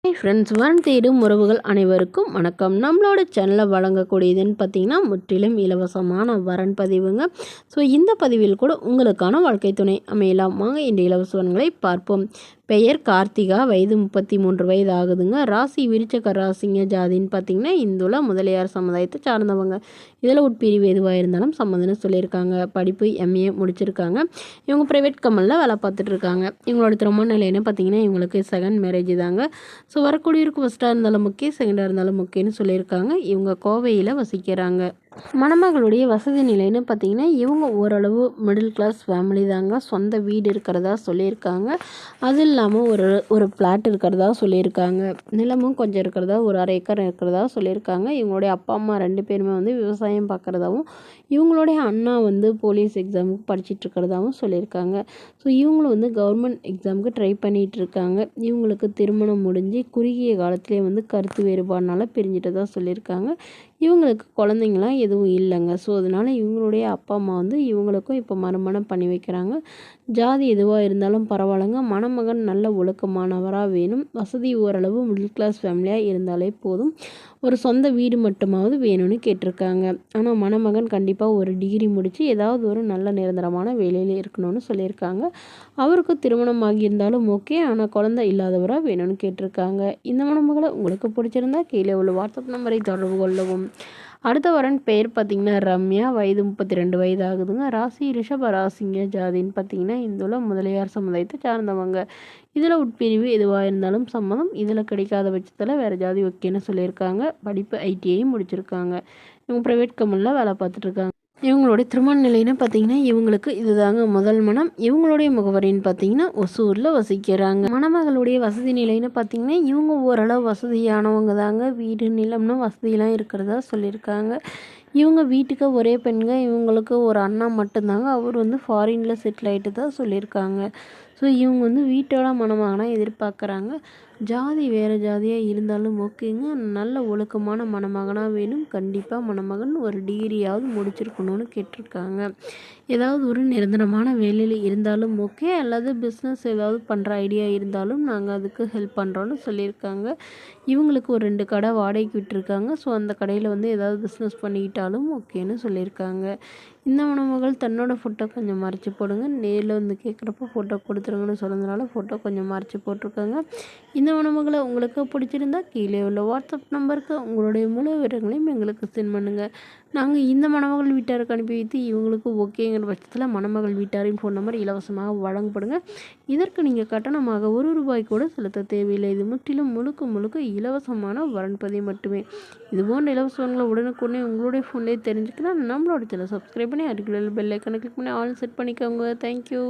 Hi friends, வரன் தேடும் உறவுகள் அனைவருக்கும் வணக்கம். நம்மளோட சேனலில் வழங்கக்கூடியதுன்னு பார்த்தீங்கன்னா முற்றிலும் இலவசமான வரன் பதிவுங்க. ஸோ இந்த பதிவில் கூட உங்களுக்கான வாழ்க்கை துணை அமையலாம். வாங்க இந்த இலவச வரன்களை பார்ப்போம். பெயர் கார்த்திகா, வயது 33 வயது ஆகுதுங்க. ராசி விருச்சக ராசிங்க. ஜாதின்னு பார்த்தீங்கன்னா இந்துல முதலியார் சமுதாயத்தை சார்ந்தவங்க. இதில் உட்பிரிவு எதுவாக இருந்தாலும் சம்மந்தம்னு சொல்லியிருக்காங்க. படிப்பு எம்ஏ முடிச்சிருக்காங்க. இவங்க ப்ரைவேட் கம்பெனியில் வேலை பார்த்துட்டு இருக்காங்க. இவங்களோட திருமண நிலைன்னு பார்த்தீங்கன்னா இவங்களுக்கு செகண்ட் மேரேஜ் தாங்க. ஸோ வரக்கூடியவருக்கு ஃபஸ்ட்டாக இருந்தாலும் முக்கியம், செகண்டாக இருந்தாலும் முக்கியம்னு சொல்லியிருக்காங்க. இவங்க கோவையில் வசிக்கிறாங்க. மணமகளுடைய வசதி நிலைன்னு பார்த்தீங்கன்னா இவங்க ஓரளவு மிடில் கிளாஸ் ஃபேமிலி தாங்க. சொந்த வீடு இருக்கிறதா சொல்லியிருக்காங்க. அது இல்லாமல் ஒரு ஃப்ளாட் இருக்கிறதா சொல்லியிருக்காங்க. நிலமும் கொஞ்சம் இருக்கிறதா, ஒரு 1/2 ஏக்கர் இருக்கிறதா சொல்லியிருக்காங்க. இவங்களுடைய அப்பா அம்மா 2 பேருமே விவசாயம் பார்க்குறதாவும், இவங்களுடைய அண்ணா போலீஸ் எக்ஸாமுக்கு படிச்சுட்டு இருக்கிறதாவும் சொல்லியிருக்காங்க. ஸோ இவங்களும் கவர்மெண்ட் எக்ஸாமுக்கு ட்ரை பண்ணிகிட்டு இருக்காங்க. இவங்களுக்கு திருமணம் முடிஞ்சு குறுகிய காலத்திலே கருத்து வேறுபாடுனால பிரிஞ்சிட்டதா சொல்லியிருக்காங்க. இவங்களுக்கு குழந்தைங்களாம் எதுவும் இல்லைங்க. ஸோ அதனால் இவங்களுடைய அப்பா அம்மா இவங்களுக்கும் இப்போ மறுமணம் பண்ணி வைக்கிறாங்க. ஜாதி எதுவாக இருந்தாலும் பரவாயில்லைங்க. மணமகன் நல்ல ஒழுக்கமானவராக வேணும். வசதி ஓரளவு மிடில் கிளாஸ் ஃபேமிலியாக இருந்தாலே போதும். ஒரு சொந்த வீடு மட்டுமாவது வேணும்னு கேட்டிருக்காங்க. ஆனால் மணமகன் கண்டிப்பாக ஒரு டிகிரி முடித்து ஏதாவது ஒரு நல்ல நிரந்தரமான வேலையில் இருக்கணும்னு சொல்லியிருக்காங்க. அவருக்கு திருமணம் ஆகியிருந்தாலும் ஓகே, ஆனால் குழந்தை இல்லாதவராக வேணும்னு கேட்டிருக்காங்க. இந்த மணமகளை உங்களுக்கு பிடிச்சிருந்தா கீழே உள்ள வாட்ஸ்அப் நம்பரை தொடர்பு கொள்ளவும். அடுத்த வரன் பெயர் பார்த்திங்கன்னா ரம்யா, வயது 32 வயது ஆகுதுங்க. ராசி ரிஷப ராசிங்க. ஜாதின்னு பார்த்திங்கன்னா இந்துல முதலியார் சமுதாயத்தை சார்ந்தவங்க. இதில் உட்பிரிவு எதுவாக இருந்தாலும் சம்மதம். இதில் கிடைக்காத பட்சத்தில் வேறு ஜாதி ஓகேன்னு சொல்லியிருக்காங்க. படிப்பு ஐடிஐ முடிச்சிருக்காங்க. இவங்க ப்ரைவேட் கம்பெனியில் வேலை பார்த்துட்ருக்காங்க. இவங்களுடைய திருமண நிலைன்னு பார்த்தீங்கன்னா இவங்களுக்கு இதுதாங்க முதல் மனம். இவங்களுடைய முகவரின்னு பார்த்தீங்கன்னா ஒசூரில் வசிக்கிறாங்க. மணமகளுடைய வசதி நிலைன்னு பார்த்தீங்கன்னா இவங்க ஓரளவு வசதியானவங்க தாங்க. வீடு நிலம்னு வசதியெலாம் இருக்கிறதா சொல்லியிருக்காங்க. இவங்க வீட்டுக்கு ஒரே பெண்க. இவங்களுக்கு ஒரு அண்ணா மட்டும்தாங்க. அவர் ஃபாரினில் செட்டில் ஆகிட்டு தான் சொல்லியிருக்காங்க. ஸோ இவங்க வீட்டோட மணமகனாக எதிர்பார்க்குறாங்க. ஜாதி வேறு ஜாதியாக இருந்தாலும் ஓகேங்க. நல்ல ஒழுக்கமான மணமகனாக வேணும். கண்டிப்பாக மணமகன் ஒரு டிகிரியாவது முடிச்சிருக்கணும்னு கேட்டிருக்காங்க. ஏதாவது ஒரு நிரந்தரமான வேலையில் இருந்தாலும் ஓகே, அல்லது பிஸ்னஸ் ஏதாவது பண்ணுற ஐடியா இருந்தாலும் நாங்கள் அதுக்கு ஹெல்ப் பண்ணுறோன்னு சொல்லியிருக்காங்க. இவங்களுக்கு ஒரு 2 கடை வாடகைக்கு விட்டுருக்காங்க. ஸோ அந்த கடையில் ஏதாவது பிஸ்னஸ் பண்ணிக்கிட்டாலும் ஓகேன்னு சொல்லியிருக்காங்க. இந்த மணமகள் தன்னோட ஃபோட்டோ கொஞ்சம் மறைச்சி போடுங்க. நேரில் கேட்குறப்போ ஃபோட்டோ கொடுத்துருங்கன்னு சொன்னதுனால ஃபோட்டோ கொஞ்சம் மறைச்சி போட்டிருக்காங்க. இந்த மணமகளை உங்களுக்கு பிடிச்சிருந்தா கீழே உள்ள வாட்ஸ்அப் நம்பருக்கு உங்களுடைய முழு விவரங்களையும் எங்களுக்கு சென்ட் பண்ணுங்கள். நாங்கள் இந்த மணமகள் வீட்டாருக்கு அனுப்பி வைத்து இவங்களுக்கு ஓகேங்கிற பட்சத்தில் மணமகள் வீட்டாரின் ஃபோன் நம்பர் இலவசமாக வழங்கப்படுங்க. இதற்கு நீங்கள் கட்டணமாக ₹1 கூட செலுத்த தேவையில்லை. இது முற்றிலும் முழுக்க இலவசமான வரன்பதிவு மட்டுமே. இதுபோன்ற இலவசங்களை உடனுக்குடனே உங்களுடைய ஃபோன்லேயே தெரிஞ்சுக்கலாம். நம்மளோட சேனல் சப்ஸ்கிரைப் பண்ணி அருகில் பெல் ஐக்கானை கிளிக் பண்ணி ஆல் செட் பண்ணிக்கோங்க. தேங்க்யூ.